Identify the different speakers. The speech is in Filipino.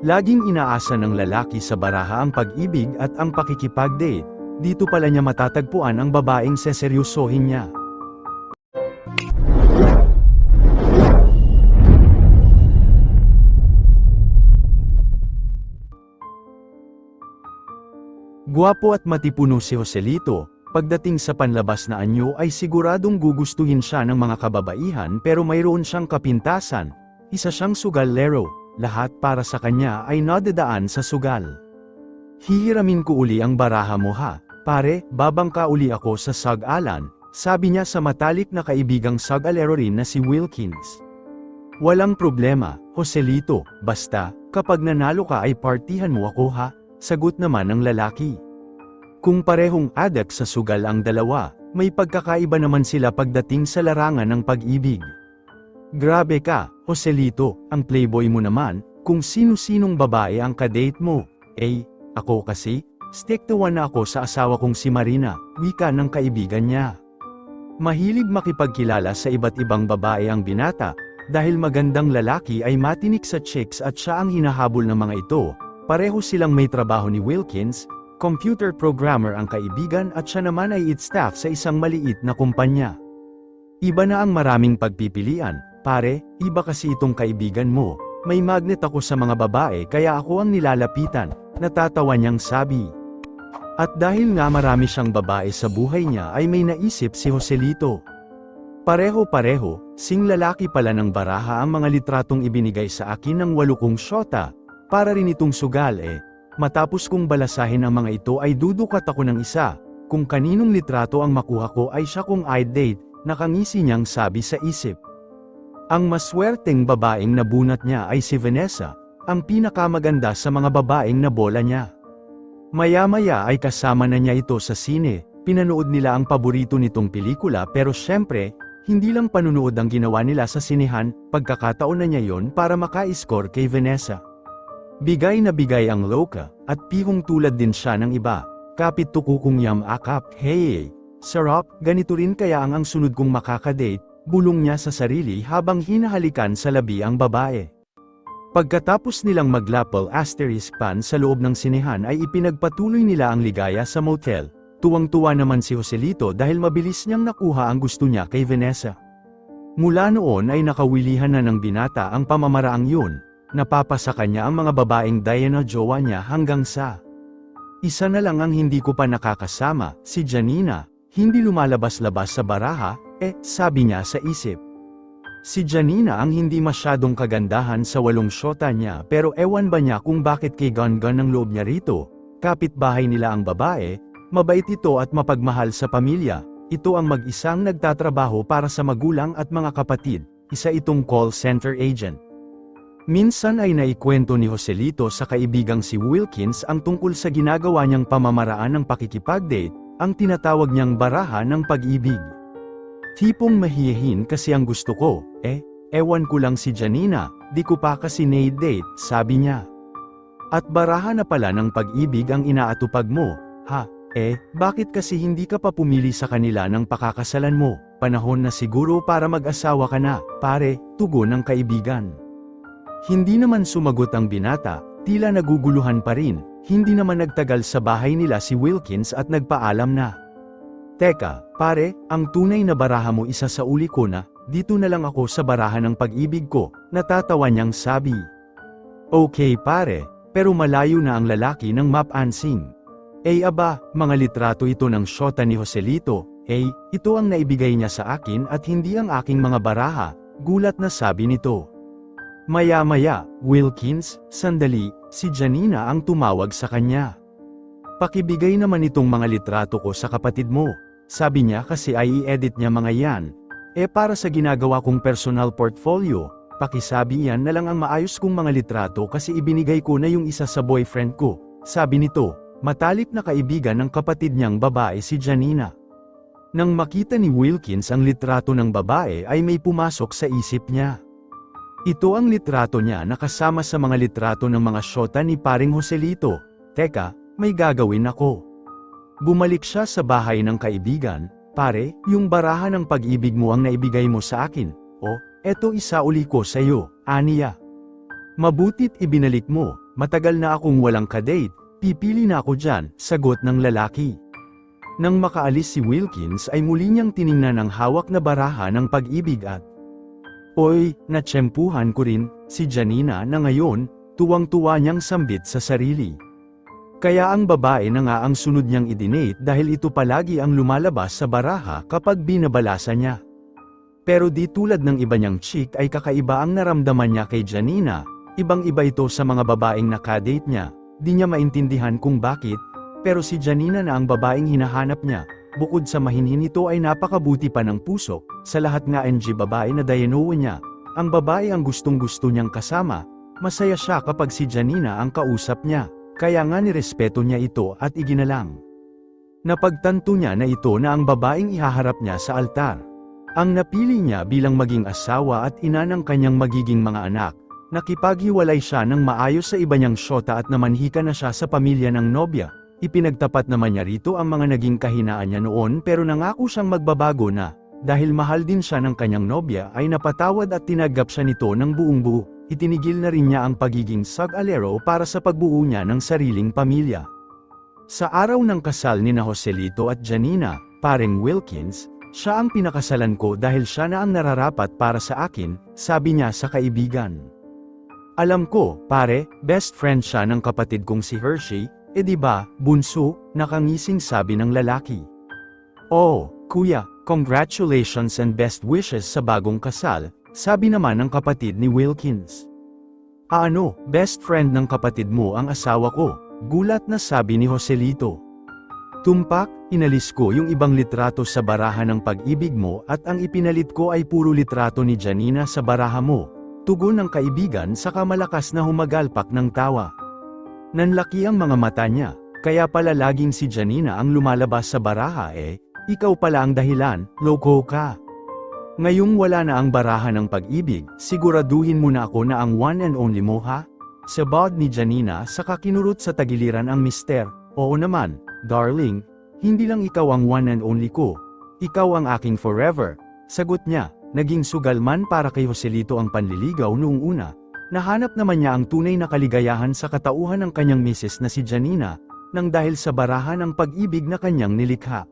Speaker 1: Laging inaasa ng lalaki sa baraha ang pag-ibig at ang pakikipag-date, dito pala niya matatagpuan ang babaeng seseryosohin niya. Guwapo at matipuno si Joselito, pagdating sa panlabas na anyo ay siguradong gugustuhin siya ng mga kababaihan pero mayroon siyang kapintasan, isa siyang sugalero, lahat para sa kanya ay nadadaan sa sugal. Hihiramin ko uli ang baraha mo ha, pare, babangka uli ako sa sag-alan, sabi niya sa matalik na kaibigang sag-alero rin na si Wilkins. Walang problema, Joselito, basta, kapag nanalo ka ay partihan mo ako ha, sagot naman ng lalaki. Kung parehong adik sa sugal ang dalawa, may pagkakaiba naman sila pagdating sa larangan ng pag-ibig. Grabe ka, Joselito, ang playboy mo naman, kung sino-sinong babae ang kadate mo. Ako kasi, stick to one na ako sa asawa kong si Marina, wika ng kaibigan niya. Mahilig makipagkilala sa iba't ibang babae ang binata, dahil magandang lalaki ay matinik sa chicks at siya ang hinahabol ng mga ito. Pareho silang may trabaho ni Wilkins, computer programmer ang kaibigan at siya naman ay staff sa isang maliit na kumpanya. Iba na ang maraming pagpipilian, pare, iba kasi itong kaibigan mo, may magnet ako sa mga babae kaya ako ang nilalapitan, natatawa niyang sabi. At dahil nga marami siyang babae sa buhay niya ay may naisip si Joselito. Pareho-pareho, sing lalaki pala ng baraha ang mga litratong ibinigay sa akin ng 8 kong syota. Para rin itong sugal matapos kong balasahin ang mga ito ay dudukat ako ng isa, kung kaninong litrato ang makuha ko ay siya kong i-date, nakangisi niyang sabi sa isip. Ang maswerteng babaeng nabunat niya ay si Vanessa, ang pinakamaganda sa mga babaeng nabola niya. Maya-maya ay kasama na niya ito sa sine, pinanood nila ang paborito nitong pelikula pero syempre, hindi lang panunood ang ginawa nila sa sinehan, pagkakataon na niya yon para maka-score kay Vanessa. Bigay na bigay ang loka, at pihong tulad din siya ng iba. Kapit tukukong yam akap, hey, sarap, ganito rin kaya ang sunod kong makakadate, bulong niya sa sarili habang hinahalikan sa labi ang babae. Pagkatapos nilang maglapel asterisk pan sa loob ng sinehan ay ipinagpatuloy nila ang ligaya sa motel. Tuwang-tuwa naman si Joselito dahil mabilis niyang nakuha ang gusto niya kay Vanessa. Mula noon ay nakawilihan na ng binata ang pamamaraang yun. Napapasa kanya ang mga babaeng Diana jowa niya hanggang sa isa na lang ang hindi ko pa nakakasama, si Janina, hindi lumalabas-labas sa baraha, sabi niya sa isip. Si Janina ang hindi masyadong kagandahan sa 8 syota niya pero ewan ba niya kung bakit kay Gun-Gun ang loob niya rito, kapitbahay nila ang babae, mabait ito at mapagmahal sa pamilya, ito ang mag-isang nagtatrabaho para sa magulang at mga kapatid, isa itong call center agent. Minsan ay naikwento ni Joselito sa kaibigang si Wilkins ang tungkol sa ginagawa niyang pamamaraan ng pakikipag-date, ang tinatawag niyang baraha ng pag-ibig. Tipong mahiyahin kasi ang gusto ko, ewan ko lang si Janina, di ko pa kasi na-date, sabi niya. At baraha na pala ng pag-ibig ang inaatupag mo, bakit kasi hindi ka pa pumili sa kanila ng pakakasalan mo, panahon na siguro para mag-asawa ka na, pare, tugon ng kaibigan. Hindi naman sumagot ang binata, tila naguguluhan pa rin, hindi naman nagtagal sa bahay nila si Wilkins at nagpaalam na. Teka, pare, ang tunay na baraha mo isa sa uli ko na, dito na lang ako sa baraha ng pag-ibig ko, natatawa niyang sabi. Okay pare, pero malayo na ang lalaki ng map-ansing. Aba, mga litrato ito ng syota ni Joselito, ito ang naibigay niya sa akin at hindi ang aking mga baraha, gulat na sabi nito. Maya-maya, Wilkins, sandali, si Janina ang tumawag sa kanya. Pakibigay naman itong mga litrato ko sa kapatid mo, sabi niya kasi ay i-edit niya mga yan. Para sa ginagawa kong personal portfolio, pakisabi yan na lang ang maayos kong mga litrato kasi ibinigay ko na yung isa sa boyfriend ko, sabi nito, matalik na kaibigan ng kapatid niyang babae si Janina. Nang makita ni Wilkins ang litrato ng babae ay may pumasok sa isip niya. Ito ang litrato niya na kasama sa mga litrato ng mga syota ni paring Joselito. Teka, may gagawin ako. Bumalik siya sa bahay ng kaibigan, pare, yung baraha ng pag-ibig mo ang naibigay mo sa akin. Eto isa uli ko sa'yo, aniya. Mabutit ibinalik mo, Matagal na akong walang kadate, pipili na ako dyan, sagot ng lalaki. Nang makaalis si Wilkins ay muli niyang tiningnan ang hawak na baraha ng pag-ibig at Oy, natsyempuhan ko rin, si Janina na ngayon, tuwang-tuwa niyang sambit sa sarili. Kaya ang babae na nga ang sunod niyang idinate dahil ito palagi ang lumalabas sa baraha kapag binabalasa niya. Pero di tulad ng iba niyang chick ay kakaiba ang naramdaman niya kay Janina, ibang-iba ito sa mga babaeng nakadate niya, di niya maintindihan kung bakit, pero si Janina na ang babaeng hinahanap niya. Bukod sa mahinhin ito ay napakabuti pa ng puso, sa lahat nga ng babae na dayanoon niya, ang babae ang gustong-gusto niyang kasama, masaya siya kapag si Janina ang kausap niya, kaya nga nirespeto niya ito at iginalang. Napagtanto niya na ito na ang babaeng ihaharap niya sa altar. Ang napili niya bilang maging asawa at ina ng kanyang magiging mga anak, nakipaghiwalay siya ng maayos sa iba niyang syota at namanhika na siya sa pamilya ng nobya. Ipinagtapat naman niya rito ang mga naging kahinaan niya noon pero nangako siyang magbabago na, dahil mahal din siya ng kanyang nobya ay napatawad at tinagap siya nito ng buong buo. Itinigil na rin niya ang pagiging sag-alero para sa pagbuo niya ng sariling pamilya. Sa araw ng kasal ni na Joselito at Janina, paring Wilkins, siya ang pinakasalan ko dahil siya na ang nararapat para sa akin, sabi niya sa kaibigan. Alam ko, pare, best friend siya ng kapatid kong si Hershey, di ba, bunso, nakangising sabi ng lalaki. Oh, kuya, congratulations and best wishes sa bagong kasal, sabi naman ng kapatid ni Wilkins. Ano, best friend ng kapatid mo ang asawa ko, gulat na sabi ni Joselito. Tumpak, inalis ko yung ibang litrato sa baraha ng pag-ibig mo at ang ipinalit ko ay puro litrato ni Janina sa baraha mo, tugon ng kaibigan saka malakas na humagalpak ng tawa. Nanlaki ang mga mata niya, kaya pala laging si Janina ang lumalabas sa baraha ikaw pala ang dahilan, loko ka. Ngayong wala na ang baraha ng pag-ibig, siguraduhin mo na ako na ang one and only mo ha? Sabad ni Janina saka kinurot sa tagiliran ang mister, oo naman, darling, hindi lang ikaw ang one and only ko, ikaw ang aking forever, sagot niya, naging sugal man para kay Joselito ang panliligaw noong una. Nahanap naman niya ang tunay na kaligayahan sa katauhan ng kanyang misis na si Janina, nang dahil sa baraha ng pag-ibig na kanyang nilikha.